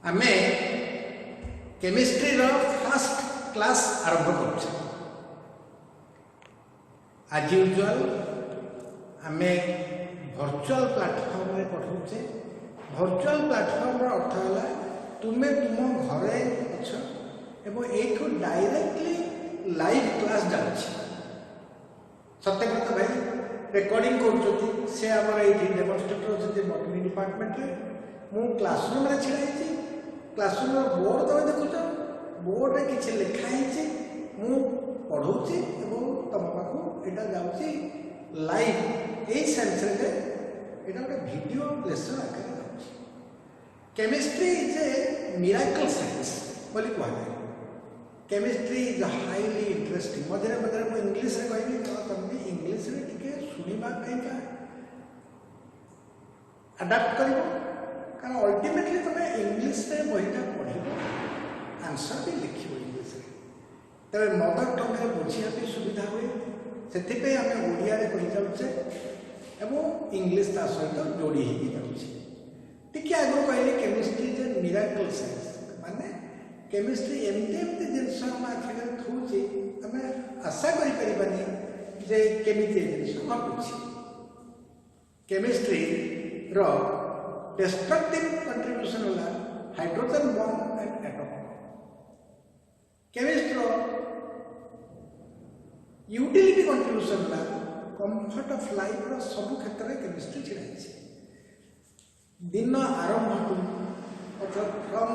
आमे chemistry row first class आरंभ कर आज यूजुअल आमे वर्चुअल प्लेटफॉर्म रे पढ़ुचे। वर्चुअल प्लेटफॉर्म रो अर्थ है तुमे तुम घरे अच्छा एवं एक डायरेक्टली लाइव क्लास जाउछि। सत्य कथा भाई रिकॉर्डिंग कर से आमर ये डेमोन्स्ट्रेटर अच्छे बटनी डिपार्टमेंट रे मु क्लासरूम रे छिड़ाई क्लासरूम बोर्ड तुम देखुच बोर्ड रे किछि लिखाई मु पढ़ौछि एवं तुम पाखु एटा जाउछि लाइव ए सेंस रे एटा गोटे वीडियो लेसन आकार जाउछि। Chemistry is a miracle science बोली कहले। Chemistry is highly interesting. मझे मझे मुझे इंग्लीश रे कहबी तुम भी इंग्लीश रे टिके सुनिबा का अडाप्ट करिवो कारण अल्टीमेटली तुम इंग्लीश रे बहिटा पढ़िबो आंसर भी लिखिबो इंग्लीश रे तबे मदर टंग रे बुझिया भी सुविधा हुए। सेति पे हमें ओडिया रे कहि जाउछे एवं इंग्लिश ता सहित जोड़ी ही जाउछे। टिके आगु कहले chemistry is a miracle science माने केमिस्ट्री एमती एमती जिनस हम आखिर थूची हमें आशा करि परिबानी जे केमिति जिनस घटुछि। केमिस्ट्री रो डिस्ट्रक्टिव कंट्रीब्यूशन होला hydrogen bond and atom. Chemistry रो यूटिलिटी कंट्रीब्यूशन होला कंफर्ट ऑफ लाइफ रो सब क्षेत्र रे केमिस्ट्री छिड़ाई छै। दिन आरंभ अर्थात from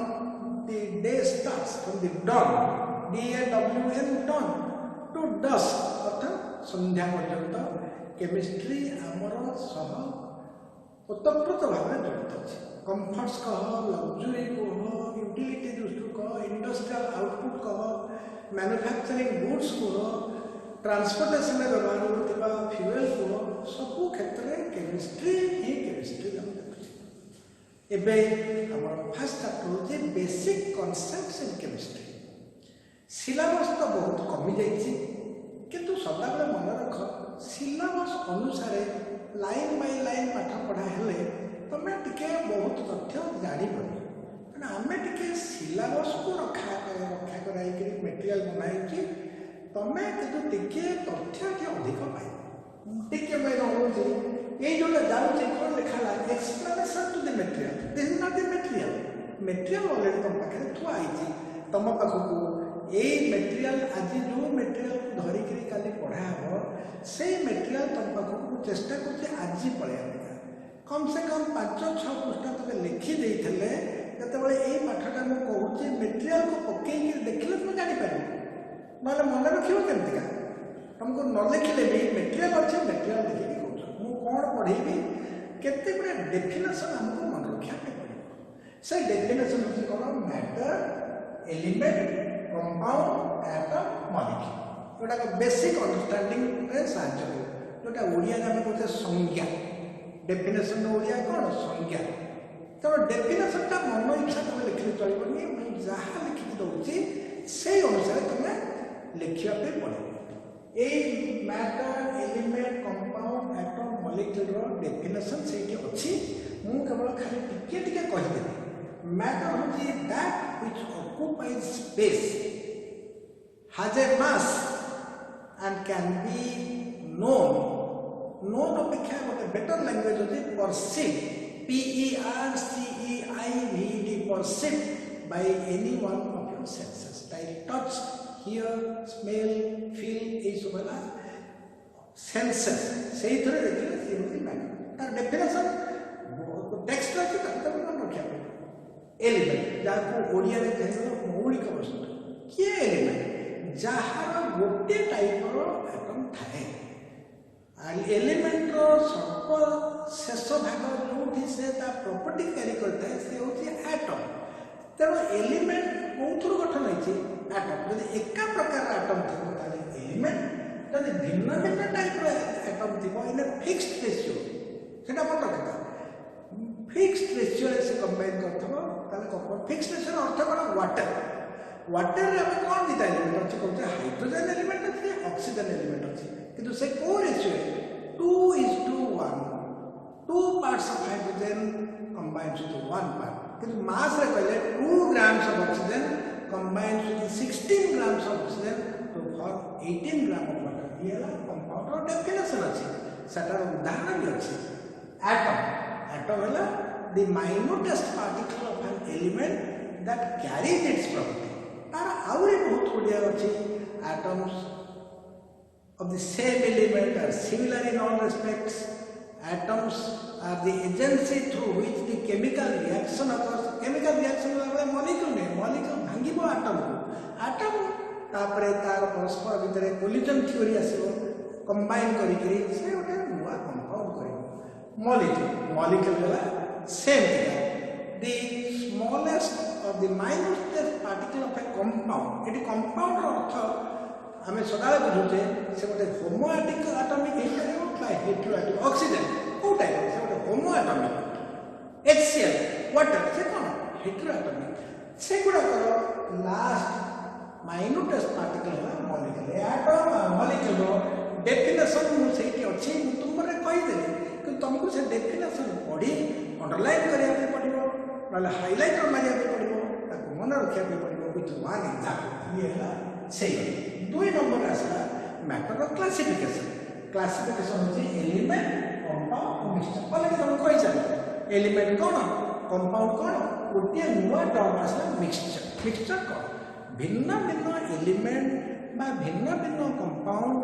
the day starts from the dawn DAWN dawn to dusk अर्थात संध्या पर्यंत केमिस्ट्री आमर सह ओतप्रोत भाव जड़ित अच्छे। कंफर्ट्स कह लग्जरी कह यूटिलिटी दृष्टि कह इंडस्ट्रियल आउटपुट कह मैन्युफैक्चरिंग गुड्स कह ट्रांसपोर्टेशन में व्यवहार होता फ्यूएल कह सबू क्षेत्र में केमिस्ट्री ही केमिस्ट्री हम देखुचे। एबे हमर फर्स्ट चैप्टर होचे basic concepts in chemistry. Syllabus तो बहुत कमी जाइछि किंतु सदा बेले मन रख सिलेबस अनुसार लाइन बाय लाइन पाठ पढ़ा हेले तमे टिके बहुत तथ्य जानि पड़े। कारण आमे टिके सिलेबस को रखा कराई के मटेरियल बनाई कि तमे किंतु टिके तथ्य के अधिक पाइ टिके मैं रहउछि ये जो जाऊँ कौन लिखा explanation to the material. This is not the material. Material already तुम पाखे थुआ आई तुम पाखक यही मटेरियल आज जो मटेरियल धरिक काली पढ़ा हम से मटेरियल तुम पाखक चेष्टा कर आज पलैया कम से कम 5-6 पृष्ठा तुम लिखिदे जो ये पाठटा मुझे कहूँ मटेरियल को पकईक देखिले तुम जापर ना मन रख केमतिका तुमको न लिखिले भी मटेरियल अच्छे मटेरियल देखिए कौन पढ़ेबी केते गुडे डेफिनेशन हमको मन रखा पड़े। से डेफिनेशन होची कौन matter element compound atom molecule जोटा बेसिक अंडरस्टैंडिंग रे साहाय्य करे जोटा ओडिया में कहते संज्ञा। डेफिनेशन ओडिया कौन संज्ञा। तो डेफिनेशन ता मन इच्छा तुम लिखले चलबनी मैं जहाँ लिखि दउची से अनुसार तुम लिखिया पे पड़े। A matter element compound atom molecule definition से अच्छी मु केवल खाली टिके टिके कहिदेबी। मैटर होची that which occupies space has a mass and can be known अपेक्षा गोटे बेटर लैंग्वेज होची perceive PERCEIVED perceive by any one of your senses like touch here smell feel a सब है सेंसेस से ही थोड़े देखिए सी होती मैटर तार डेफिनेशन टेक्स्ट अच्छी तक मन रखा एलिमेंट जहाँ ओडिया रे कह मौलिक वस्तु किए एलिमेंट जहाँ गोटे टाइप एटम थाए एलिमेंट सर्व शेष भाग जो से प्रॉपर्टी क्यारी करता है से होची एटम। तेणु एलिमेंट कौन गठन होती एटम जब एका प्रकार एटम थी एलिमेंट जब भिन्न भिन्न टाइप एटम थी इन फिक्स्ड रेशियो से मन रखा फिक्स्ड रेशियो से कंबाइन कर फिक्स्ड रेशियो अर्थ कौन वाटर वाटर रे हमें कौन दिता एलिमेंट अच्छे कहते हाइड्रोजन एलिमेंट अच्छे ऑक्सीजन एलिमेंट अच्छे किंतु से को ratio 2:1 2 parts of hydrogen combines to 1 part किंतु मास रे कहले 2 grams of oxygen combines with 16 grams of oxygen to form 18 grams of water. ये है कंपाउंड और डेफिनेशन अच्छी सटार उदाहरण भी अच्छी एटम है the minutest particle of an element that carries its property. तार आउरी बहुत गुड़िया अच्छी atoms of the same element are similar in all respects. Atoms are the agency through which the chemical reaction occurs. Chemical reaction मतलब molecule नहीं, molecule भांगी वो atom को. Atom तापरे तार परस्पर भीतरे collision theory आसिबो, combine करी करी से उठे नुआ compound करी. Molecule वाला same thing. The smallest of the minutest particle of a compound. It compound रो अर्थ हमें सदाले बुझुचे से गोटे होमोएटिक एटॉमिक हेतु बा हेटेरोएटिक ऑक्सीजन को टाइप से गोटे होमोएटॉमिक HCl वाटर से कोन हेटेरोएटॉमिक से गुडा करो लास्ट माइन्यूटेस्ट पार्टिकल है मॉलिक्यूल एटम मॉलिक्यूल रो डेफिनेशन मु सेठी अछि मु तुमरे कहि देली कि तुमको से डेफिनेशन पढी अंडरलाइन करिया पे पडिबो नले हाइलाइटर मारिया पे पडिबो ताको मन रखिया पे पडिबो विथ वन एग्जांपल ये है सही 2 नंबर आसला मैटर ऑफ क्लासिफिकेशन होची एलिमेंट कंपाउंड मिक्सचर बोले तुम कहि जाय एलिमेंट कोन कंपाउंड कोन गोटे नुवा टर्म आसला मिक्सचर कोन भिन्न भिन्न एलिमेंट बा भिन्न भिन्न कंपाउंड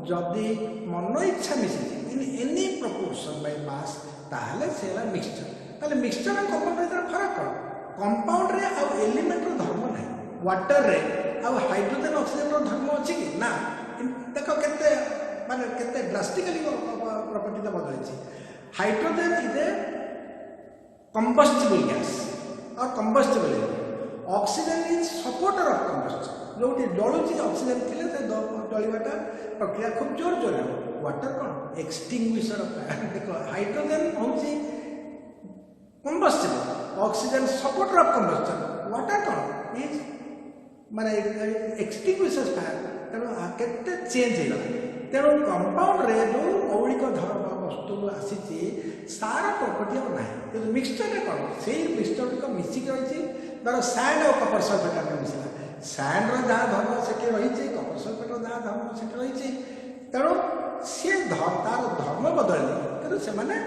जदी मन इच्छा मिसी इन एनी प्रोपोर्शन बाय मास ताहले सेला मिक्सचर ताले मिक्सचर और कंपाउंड भीतर फरक कोन कंपाउंड रे आ एलिमेंट रो धर्म नै वाटर रे अब हाइड्रोजन ऑक्सीजन रो धर्म अछि कि ना देखो केते माने केते ड्रास्टिकली प्रॉपर्टी ता बदलै छी hydrogen is a combustible gas और combustible oxygen is supporter of combustion जोटी जळुची ऑक्सीजन थिले से जळिबाटा प्रक्रिया खूब जोर जोर वाटर कोन एक्सटिंग्विशर ऑफ फायर देखो हाइड्रोजन होची combustible oxygen supporter of combustion water कोन इज माने एक्सटिंग्विशर्स फायर तेणु केते चेंज हेला तेणु कंपाउंड रे जो मौलिक धर्म वस्तु आसी सारा प्रॉपर्टी अब ना कि मिक्सचर रे कोन से मिक्सचर को मिसिक रही धर सैंड और कपर सल्फेट में मिसला सैंड रो जहाँ धर्म से रही कपर सल्फेट जहाँ धर्म से रही तेणु सी तार धर्म बदलनी कि से माने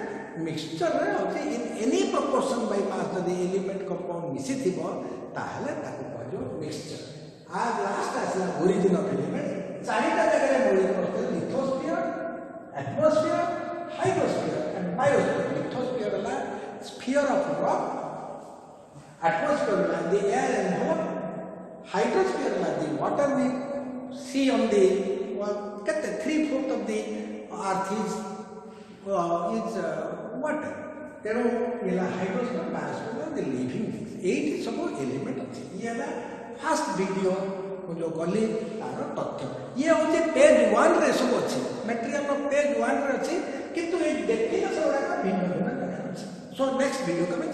मिक्सचर रे होची in any proportion by mass जदी एलिमेंट कंपाउंड मिसी थिबो ताहले ताको कहजो मिक्सचर आज लास्ट आसला ओरिजिन ऑफ एलिमेंट चारिटा जगह रे मौलिक वस्तु lithosphere atmosphere hydrosphere and biosphere lithosphere वाला स्फीयर ऑफ रॉक एटमॉस्फियर वाला the air and whole hydrosphere वाला the water we see on the कहते 3/4 of the earth is water तेणु ये hydrosphere biosphere the living things एट सब element अछि ये है फास्ट वीडियो जो गली तार तथ्य ये हूँ पेज 1 रे सब अच्छी मटेरियल पेज 1 रे अच्छी किंतु ये डेफिनेशन गुड़ा भिन्न भिन्न प्रकार अच्छी सो नेक्स्ट वीडियो का मैं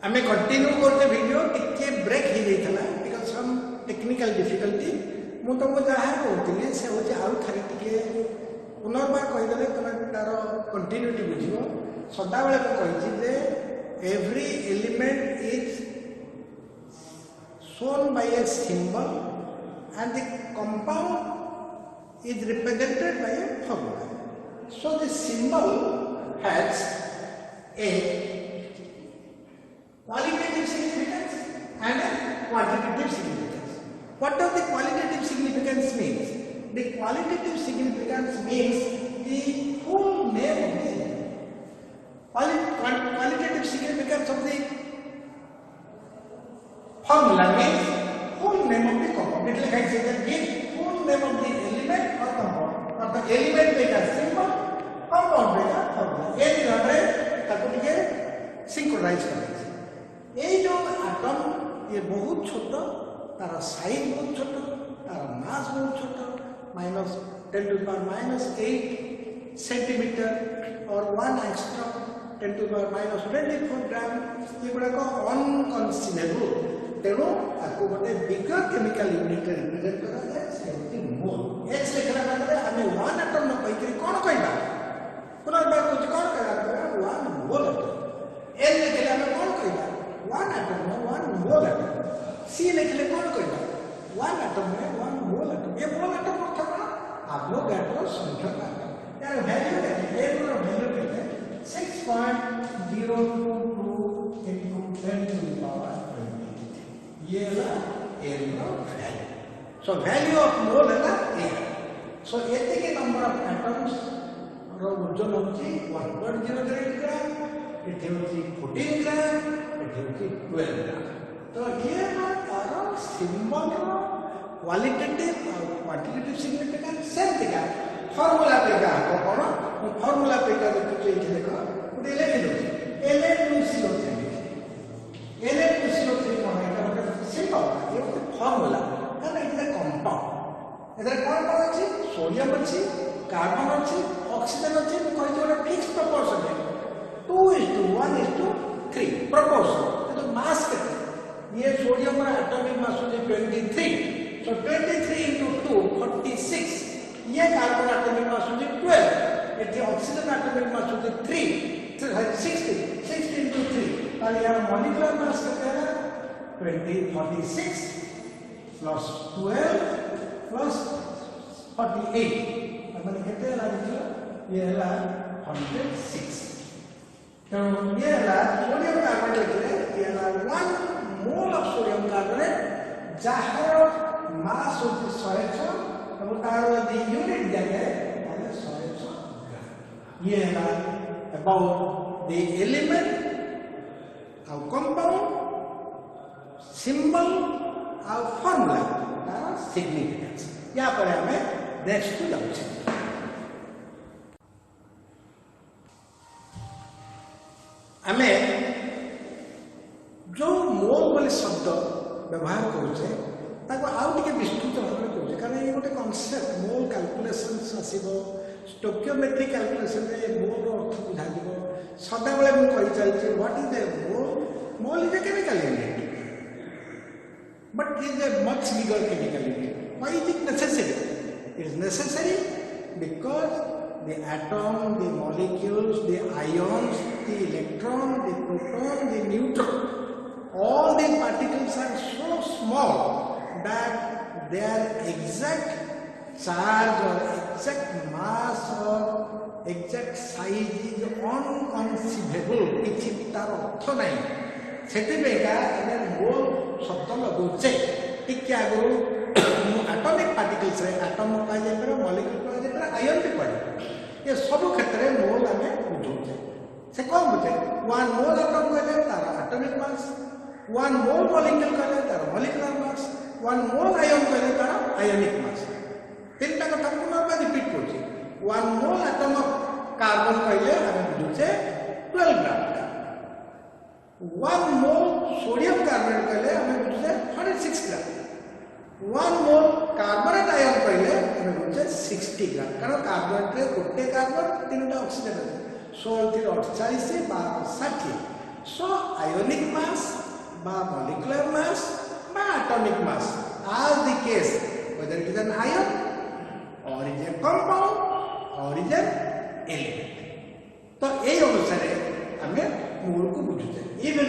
आम कंटिन्यू करते वीडियो टिके ब्रेक हो जाता बिकज सम टेक्निकल डिफिकल्टी मु तुमको जहाँ कहती से हूँ आउ थे टे पुनर्बार कहीदे तुम तार कंटिन्यूटी बुझ सदाबले कही every element is shown by a symbol and the compound is represented by a formula. So the symbol has a qualitative significance and a quantitative significance. What does the qualitative significance means? The qualitative significance means the full name of the qualitative significance of the formula means full name of the compound. It like I say that means full name of the element or compound. Or the element make a symbol, compound make a formula. ये जो है ताको लिखे synchronize करते हैं. ये जो atom ये बहुत छोटा, तारा size बहुत छोटा, तारा mass बहुत छोटा, minus 10 to the power minus 8 centimeter or 1 angstrom 10 to the power minus 24 gram. ये बड़ा को unconceivable. तेणु आपको गोटे बिगर केमिकल यूनिट रिप्रेजेंट करा जाए से मोल एच लिखला माने हमें 1 एटम न वन एटम में वन मोल एटम सी लिखले कौन कहला वन एटम में वन मोल एटम ये मोल एटम अर्थ कौन एवोगाड्रो संख्या यार वैल्यू देखिए ए रो वैल्यू कहते 6.022 into 10 to the power 20 ये है ए रो value so value of mole है ना ए सो एते के नंबर ऑफ एटम्स रो ओजन होची 1.08 ग्राम इथे होची 14 ग्राम इथे होची 12 ग्राम तो ये ना तारो सिंबल रो क्वालिटेटिव और क्वांटिटेटिव सिग्निफिकेंस सेम दिखा फार्मूला पे का कोन फार्मूला पे का देखो ये देखो उठे लिख दो Ln2CO3 Ln2CO3 कोन है का सिंपल ये फार्मूला ना इट इज कंपाउंड एदर कोन अछि सोडियम अछि कार्बन अछि ऑक्सीजन अछि कोइ जोड़ा फिक्स प्रोपोर्शन है 2:1:3 प्रोपोर्शन तो मास कितना ये सोडियम का एटॉमिक मास है 23 so 23 into 2 46 ये कार्बन एटॉमिक मास है 12 ये ऑक्सीजन एटॉमिक मास है 3 60 into 3 और यहाँ मॉलिक्यूलर मास कितना है 46 plus 12 plus 48 मैंने कितने लगा ये है 106 तो ये है सोडियम कार्बोनेट लिखले ये है 1 मोल ऑफ सोडियम कार्बोनेट जहार मास होती 100 और तार दी यूनिट जगह माने 100 ग्राम ये है अबाउट द एलिमेंट और कंपाउंड सिंबल और फार्मूला तार सिग्निफिकेंस यहाँ पर हमें नेक्स्ट टू जाउछे हमें जो मोल वाले शब्द व्यवहार करूचे ताको आउ टिके विस्तृत भाव में करूचे कारण ये गोटे कांसेप्ट मोल कैलकुलेशंस आसीबो स्टोकियोमेट्रिक कैलकुलेशन रे मोल रो अर्थ बुझा दिबो सदा बेले मु कहि चलछि what is the mole is a chemical unit but is a much bigger chemical unit. Why is it necessary? It is necessary because the atom, the molecules, the ions, the electron, the proton, the neutron, all the particles are so small that their exact charge or exact mass or exact size is unconceivable. It's not सेतिबेगा एने मोल शब्द लगोचे टिके आगु atomic particles रे atom का जे पर molecule का जे पर ion भी पड़े ये सब क्षेत्र में मोल हमें बुझोचे से कौन बुझे 1 मोल एटम कहले तार एटॉमिक मास 1 मोल मॉलिक्यूल कहले तार मॉलिक्यूलर मास 1 मोल आयन कहले तार आयनिक मास तीनटा कथा पुनः रिपीट करछि 1 मोल एटम ऑफ कार्बन कहले हमें बुझोचे 12 ग्राम 1 मोल सोडियम कार्बोनेट कहले हमें बुझे 106 ग्राम 1 मोल कार्बोनेट आयन कहले हमें बुझे 60 ग्राम कारण कार्बोनेट रे गोटे कार्बन तीनटा ऑक्सीजन है 16 3 48 से 12 60 सो आयोनिक मास बा मॉलिक्यूलर मास बा atomic mass as the case whether it is an ion or it is a compound or it is an element तो ए अनुसार हमें मोल को बुझुते इवन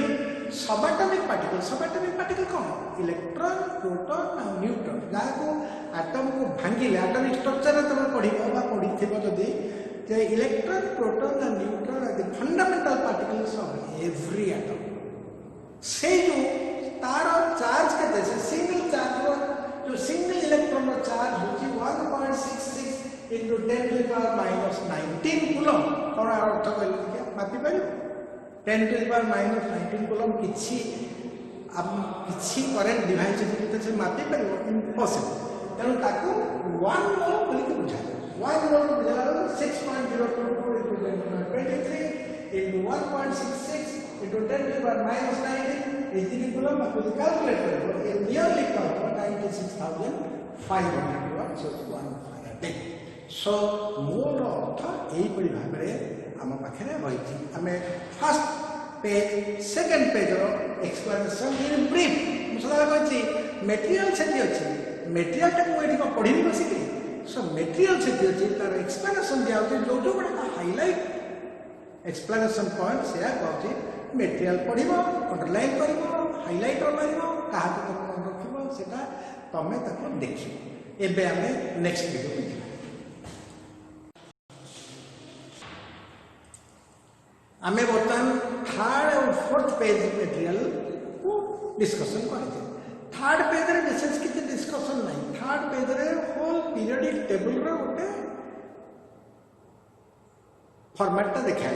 सबएटॉमिक पार्टिकल कौन इलेक्ट्रॉन प्रोटॉन और न्यूट्रॉन जाको एटम को भांगिले एटॉमिक स्ट्रक्चर तुम पढ़िबो बा पढ़िथिबो जदी जे इलेक्ट्रॉन प्रोटॉन और neutron are the fundamental particles of every atom से जो तार चार्ज के से सिंगल चार्ज रो जो सिंगल इलेक्ट्रॉन रो चार्ज होची 1.66 into 10 to the power minus 19 coulomb और अर्थ कहले क्या मापि परियो 10 to the power minus 19 coulomb किछि अब किछि करंट डिवाइस जति से मापि परियो इम्पॉसिबल तेनु ताको 1 मोल बोली के बुझा 1 मोल को बुझाला 6.022 into 23 into 1.66 into 10 to the power minus 19 इतनी कूलम आपको कैलकुलेट करो ये नियरली कम 96500 वाट सो 1 सो मोल अर्थ यही परि भाव रे हम पाखरे रही हमें फर्स्ट पेज सेकंड पेज रो एक्सप्लेनेशन इन ब्रीफ मुसला कहछि मटेरियल सेति अछि मटेरियल टा को एठी पढिबी बसिके सो मटेरियल सेति अछि तार एक्सप्लेनेशन दिया होछि जो जो बड़ा हाईलाइट एक्सप्लेनेशन पॉइंट शेयर कहछि मेटेरियल पढ़ो अंडरलाइन कर हाइलाइट मार क्या मन रख सेटा तमें देख एबे आमे नेक्स्ट वीडियो को ଯିବା आमे बर्तमान थर्ड और फोर्थ पेज मेटेरियल को डिस्कशन करते थर्ड पेज रे विशेष किसी डिस्कशन नहीं थर्ड पेज रे होल पीरियोडिक टेबल रे गोटे फॉर्मेट देखा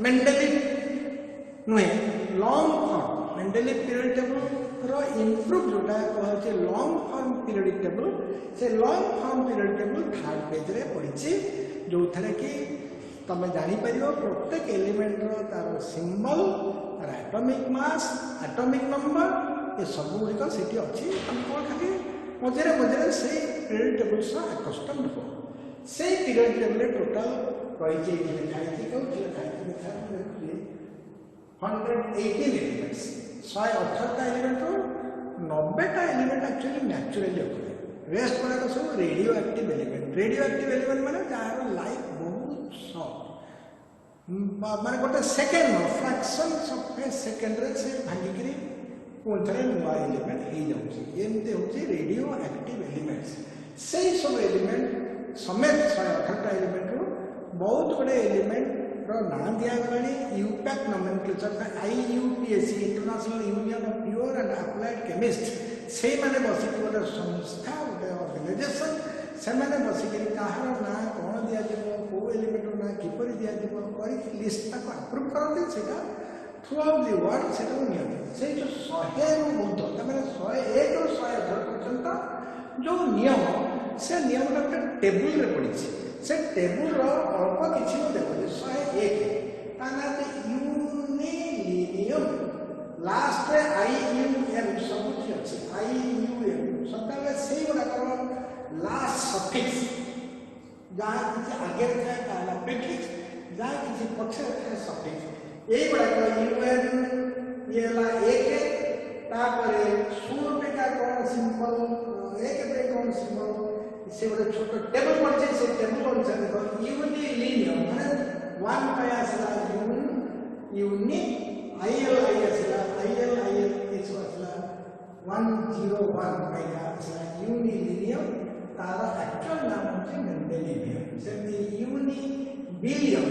मेंडेलिव नुहे long form Mendeleev period table रो इम्प्रूव जोटा कहते लॉन्ग फॉर्म पीरियडिक टेबल से long form period table third page रे पड़ी जो थे कि तुम जापर प्रत्येक एलिमेंट तार सिंबल तार एटॉमिक मास एटॉमिक नंबर ये सब गुड़िक से अच्छी तुम कौन खाली मझे मझे से पीरियड टेबल्स आकस्टम हो से पीरियड टेबल टोटाल रही लिखाई 118 एलिमेंट्स 118टा एलिमेंट रो 90टा एलिमेंट एक्चुअली नेचुरली अकरे रेस्ट गुड़ाक सब रेडियो एक्टिव एलिमेंट माने जार लाइफ बहुत शॉर्ट माने गोटे second fraction of A second रे से भांगिकरी पुणी थे नुआ एलिमेंट हो जाऊँगी एमती हूँ रेडियो एक्टिव एलिमेंट्स से सब एलिमेंट समेत 118टा एलिमेंट रो बहुत गुड़े एलिमेंट ना दिगला IUPAC nomenclature IUPAC international union of pure and applied chemist से माने बसिक गोटे संस्था गोटे ऑर्गेनाइजेशन से माने बसिक कहार ना कौन दिज्व कौ एलिमेंट ना किपर दिज्व कर लिस्ट अप्रूव करते से थ्रू आउट दि वर्ल्ड से नियम जो 100 रु ऊर्ध मैंने 101 रु 118 पर्यंत जो नियम से नियम गोटे टेबुल पड़ी से टेबुल अल्प किसी देखो 101 ना यूनिलिनियम लास्ट IUM सब अच्छे IUM सब से गुड़ाक लास्ट सफिक्स जहाँ किसी आगे था प्रिफिक्स जहाँ किसी पक्षे था सफिक्स यही गुड़ाक UN ये एक शूर पे का कौन सिंबल एक पे कौन सिंबल से गोटे छोट टेबल पड़े से टेबल अनुसार देखो यूनिलिनियम माने 1 पे आसला यूनिक IL आसला IL आसला 101 पे आसला यूनिलिनियम तार एक्चुअल नाम होचे मेंडेलिवियम से यूनिबिलियम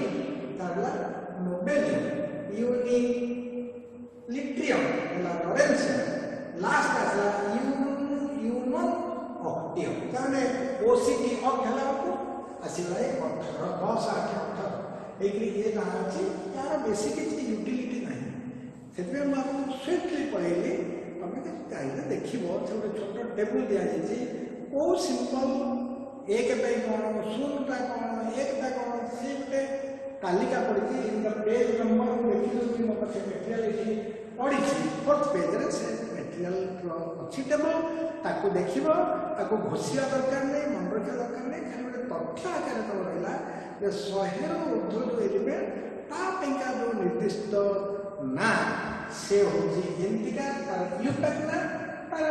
तारला नोबेलियम यूनिलिट्रियम ला लॉरेंसियम लास्ट आसला यूनो ऑक्टियम ताने ओसीटी ऑक्ट हला को आसीला 18 10 8 18 एक ये ना अछि यार बेसिक किछि यूटिलिटी नाही सेतबे हम आपको स्विफ्टली पढेली तमे चाहिए देखिबो छोटे छोटे टेबल दिया जायछि को सिंपल एक पे कोन शून्यटा कोन एकटा कोन सिफ्ट तालिका पड़ी इन द पेज नंबर देखिलो कि मो पासे मटेरियल एठी पड़ी फोर्थ पेज रे से मटेरियल अच्छी टेबल ताको देखिबो ताको घोषिया दरकार नहीं मन रखा दरकार नहीं खाली गोटे तथ्य आकार तो रहा जे 100 रु ऊर्ध्व जो एलिमेंट तापेका जो निर्दिष्ट ना से होची एंतिका तार यूपैक ना तार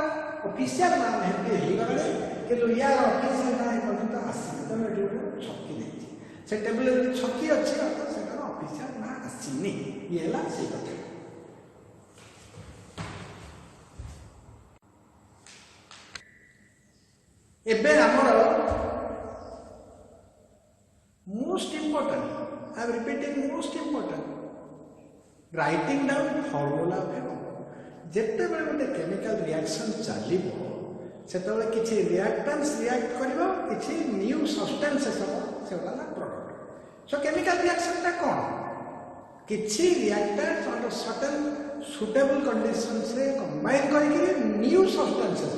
ऑफिशियल नाम हेते ही गले कि लो यार ऑफिशियल ना पर्यंत आसी तो मैं एठी छक्की देछि से टेबल रे छक्की अछि तो सेटा ऑफिशियल ना आसीनी ये ला से कथा एबे हमर most important I am repeating most important writing down formula फेरो जेते बेले गोटे केमिकल रिएक्शन चलिबो सेते बेले किछि रिएक्टेंट्स रिएक्ट करिवो किछि न्यू सब्सटेंसेस हो सेला प्रोडक्ट सो केमिकल रिएक्शन ता कोन किछि reactants under certain suitable conditions रे कंबाइन करके न्यू सब्सटेंसेस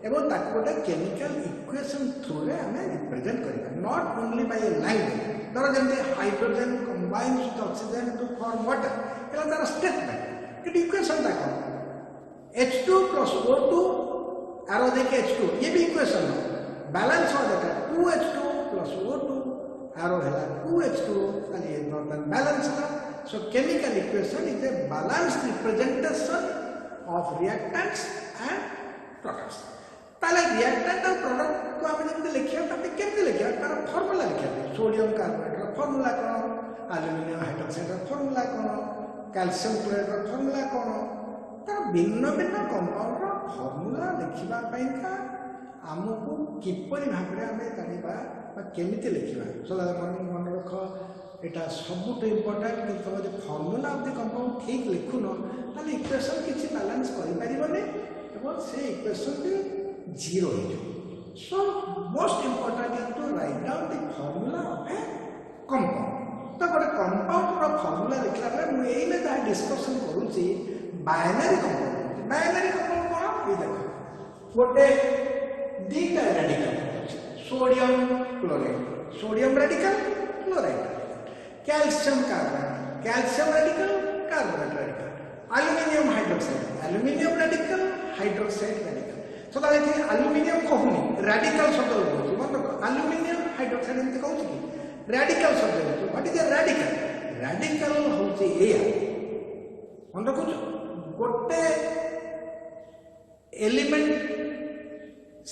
एवं ताको गोटे केमिकल इक्वेशन थ्रू रे हमें रिप्रेजेंट करिबा not only by a line धर जंते hydrogen combines with oxygen to form water एला तार स्टेटमेंट कि इक्वेशन ता कोन H2 plus O2 arrow देके H2 ये भी इक्वेशन है बैलेंस हो जाता 2H2 plus O2 arrow है 2H2 खाली ये नॉर्मल बैलेंस है सो chemical equation is a balanced representation of reactants and products ताले रिएक्टेंट और प्रोडक्ट को हम जब लिखिया तब केमते लिखिया तार फार्मूला लिखिया सोडियम कार्बोनेट रा फार्मूला कोन एल्युमिनियम हाइड्रोक्साइड रा फार्मूला कोन कैल्शियम क्लोराइड फॉर्मूला कौन तार भिन्न भिन्न कंपाउंड फॉर्मूला लिखा आमको किपर भाव में आम जाना केमी लिखा सदा मन रख यहाँ सबुठ इम्पोर्टाट कि तुम जो फॉर्मूला ऑफ द कंपाउंड ठीक लिखुन ना इक्वेशन किसी बैलेंस कर से इक्वेशन भी जीरो हो so most important is to write down the formula of a compound तो गोटे कंपाउंड फॉर्मूला लिखला बेले मुझे जहाँ डिस्कसन करुँची बाइनरी कंपाउंड कौन ये देख गोटे दीटा radical sodium radical chloride calcium radical carbonate radical aluminium radical hydroxide radical so ये एल्युमिनियम कहूनी रेडिकल शब्द कहूँ मन रख एल्युमिनियम हाइड्रोक्साइड एमती कहूँ कि रेडिकल शब्द कहूँ व्हाट इज रेडिकल हूँ या मन रखु गोटे एलिमेंट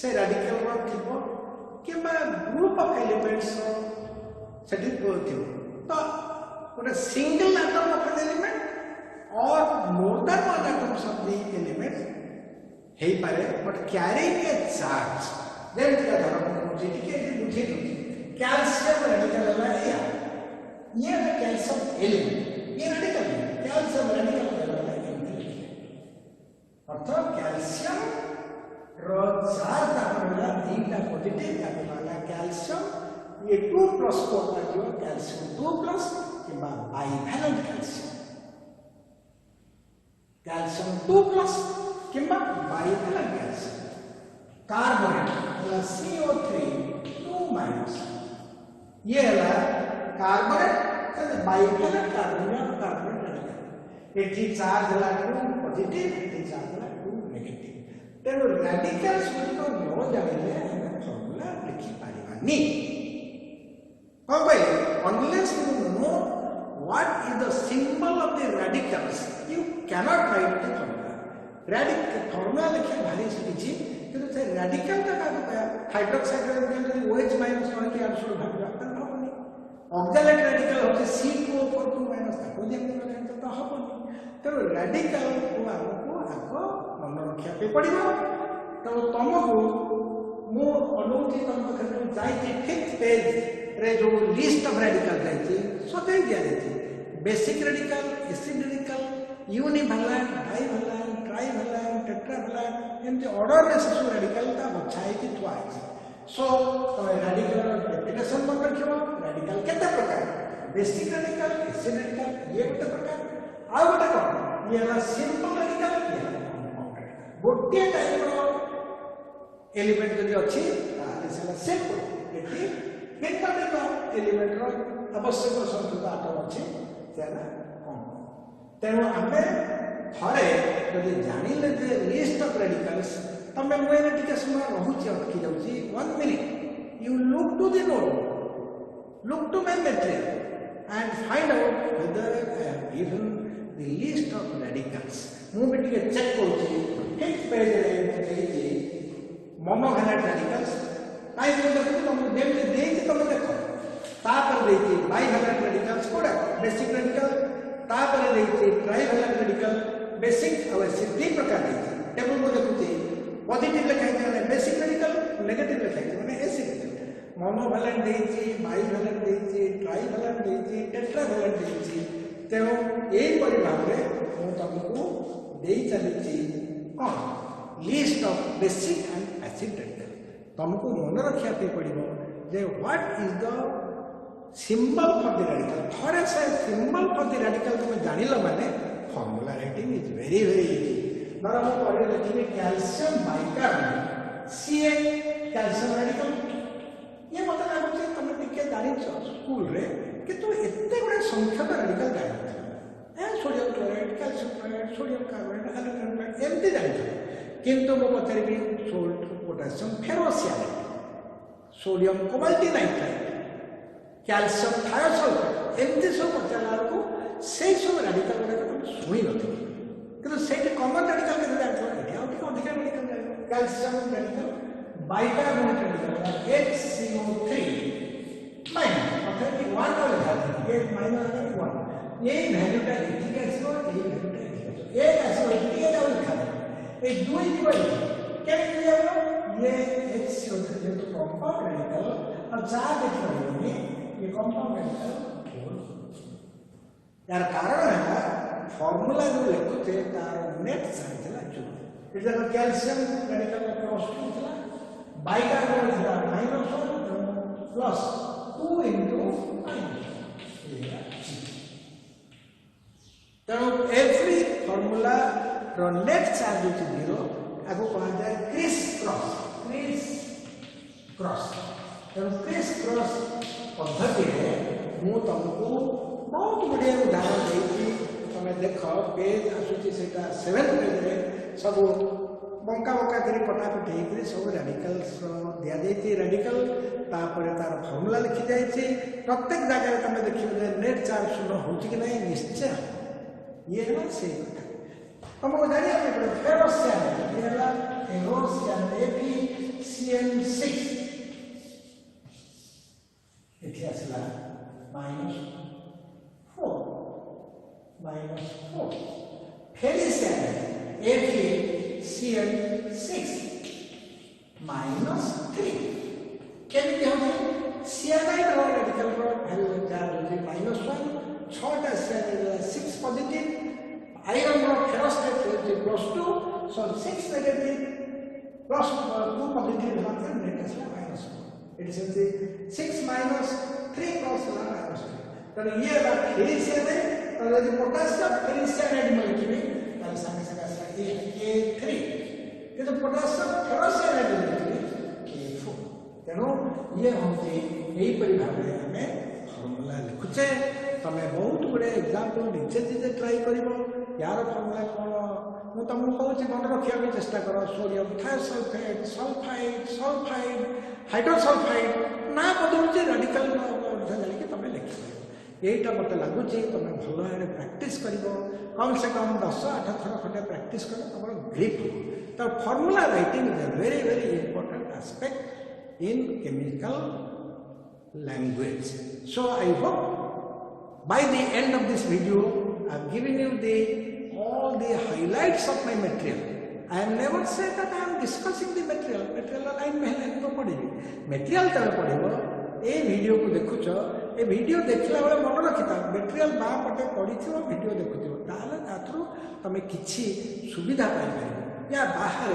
से रेडिकल थी कि ग्रुप ऑफ एलिमेंट्स से तो गोटे single atom of an element और more than one atoms of the element हे पारे but carrying a charge then का धर्म मुझे टिके बुझे कैल्शियम रेडिकल है ये कैल्शियम एलिमेंट ये रेडिकल है कैल्शियम रेडिकल है अर्थात कैल्शियम रो चार्ज आपला दीटा पॉजिटिव आपला कैल्शियम ये 2 प्लस को जो कैल्शियम 2 प्लस कि बाइवैलेंट कैल्शियम 2 प्लस कि bivalent calcium carbonate CO3 2 minus ये है carbonate bivalent carbonate eighty charge है 2 पॉजिटिव एटी चार्ज है 2 नेगेटिव तेणु रेडिकल्स गुड़िक न जानिले आम फॉर्मूला लिखि पारिबानी कौन भाई unless you know what is the symbol of the radicals you cannot right the formula radical formula लिखे भारी सिखिछि किंतु से रेडिकल का का hydroxide radical OH minus one के आंसर भागला त होनी ऑक्सैलेट रेडिकल होते C2O4 माइनस ताको जेम तो होबनी तो रेडिकल को हमको आको मन रखिया पे पड़िबो तो तुमको मु अनुमति तुम पाखे जाइए 5th पेज रे जो लिस्ट ऑफ रेडिकल जाइए सो दे दिया जाइए basic radical acid radical univalent divalent trivalent tetravalent एमती ऑर्डर रे सब रेडिकल का बछाई की थुआ सो तो रेडिकल डेफिनेशन मन रखियो रेडिकल केते प्रकार बेसिक रेडिकल एसिड रेडिकल ये गोटे प्रकार आ गोटे कोन ये है सिंपल रेडिकल गोटे टाइप रो एलिमेंट जदि अछि ताले सेला सिंपल एठी भिन्न भिन्न एलिमेंट रो आवश्यक संख्या आटम अछि सेला कम तेणु आमे थरे जदि जानिले जे लिस्ट ऑफ रेडिकल्स तमे मोइने टिके समय रहुछि अटकी जाउछि 1 minute you look to the note look to my material and find out whether I have given the list of radicals मु भी टिके चेक करूछि 5th पेज रे देइछि मोनोवैलेंट रेडिकल्स काई देखो तुम देम देइछि तुम देखो तापर देइछि बाइवैलेंट रेडिकल्स कोडा बेसिक रेडिकल तापर देइछि ट्राइवैलेंट रेडिकल बेसिक और एसिड 3 प्रकार देइछि टेबल को देखुछि पॉजिटिव लिखाइ छै बेसिक रेडिकल नेगेटिव लिखाइ छै माने एसिड मोनोवैलेंट देइछि बाइवैलेंट देइछि ट्राइवैलेंट देइछि टेट्रावैलेंट देइछि तेणु एई परि भाबरे मु तुमको देइ चलिछि कौन list of basic and acid radical तुमको मन रखिया पे पड़िबो जे what is the symbol for the radical थोड़े से सिंबल फॉर द रेडिकल तुम जानिलो माने formula writing is very easy नर हम पढ़े लिखिबे calcium bicarbonate Ca calcium radical ये मतलब लागो तुम टिके जानिछ स्कूल रे कि तू एते बड़े संख्या रेडिकल जानिछ sodium chloride calcium chloride sodium carbonate aluminium chloride एमती जानिछ किंतु मो पचारि salt potassium ferrocyanate sodium cobalt nitride calcium thiosulphate एमती सब पचारा को से सब रेडिकल गुड़ा तुम शुणी नथिबो किंतु सेठी कॉमन रेडिकल के जानथो एठी और टिके अधिक रेडिकल जानिबो calcium radical bicarbonate radical HCO3 minus अर्थात 1 वाला ये माइनस 1 ये वैल्यूटा एटिक आसो ये वैल्यूटा एटिक आसो एक आसो एटिक एटा लिखा ए दुई जीव केमति जाबो ये HCO जेतु कंपाउंड रेडिकल और चार्ज देखिबोनी ये कंपाउंड रेडिकल यार कारण है फार्मूला जो लिखुते तार नेट चार्ज ला जो इट इज कैल्शियम रेडिकल +2 थला बाइकार्बोनेट इज -1 प्लस 2 into तेणु एवरी फॉर्मूला रो नेट चार्ज होची 0 आगो कहा जाए क्रिस क्रॉस तेणु क्रिस क्रॉस पद्धति रे मु तुमको बहुत बढ़िया उदाहरण देती तमे देख पेज आसुची सेटा 7 पेज रे सब बंका बंका करी पटापटी करी सब रेडिकल्स दिया जाइए रेडिकल तापर तार फॉर्मूला लिखी जाइए प्रत्येक जगह तुम देखिए नेट चार्ज शून्य हो कि नहीं निश्चय ये है से तुमको जानिए पड़े फेरोसियन ये है फेरोसियन FeCN6 इथे असला -4 फेरिसियन FeCN6 -3 केमिति होची सियानाइड रो रेडिकल रो वैल्यू चार्ज होची -1 6टा सियानाइड 6 पॉजिटिव आयरन रो फेरोस्टेट होची +2 सो 6 नेगेटिव +2 पॉजिटिव होता है नेट असला -1 इट इज 6 -3 क्रॉस ला -2 तो ये बात फेरिसियन है तो यदि पोटेशियम फेरिसियनाइड मिलकी तार संगे संगे असला A3 ये तो पोटेशियम फेरोसियनाइड मिलकी A4 तेणु ये होती यही भाव में फॉर्मूला लिखुचे तुम बहुत गुड़े एग्जाम्पल निजे निजे ट्राई कर यार फॉर्मूला कौन मु तुमको कहूँ मन रखा चेष्टा कर सोडियम थायोसल्फेट सल्फाइड हाइड्रोसल्फाइड ना बदलू रेडिकल जानिक तुम लिख यहीटा मत लगुच तुम भल भाव प्राक्ट कर कम से कम 10-8 थर खंडे प्राक्ट कर तुम ग्रिप हो तो formula writing is a very very important aspect in chemical language. So I hope by the end of this video I have given you all the highlights of my material. I have never said that I am discussing the material. Material line में है तो पढ़ेगी. Material तब पढ़ेगा. ये video को देखो चो. ये वीडियो देखला वाले मन रखिता. Material बाहर पढ़े पढ़ी थी वो वीडियो देखो थी. ताले तात्रो तमें किसी सुविधा पाई या बाहर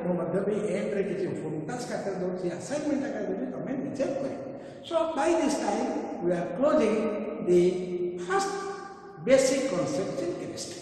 मो मध्य भी एंड रे किसी फोन टास्क कर दो ची असाइनमेंट कर दो तो मैं नीचे करें so by this time we are closing the first basic concept in chemistry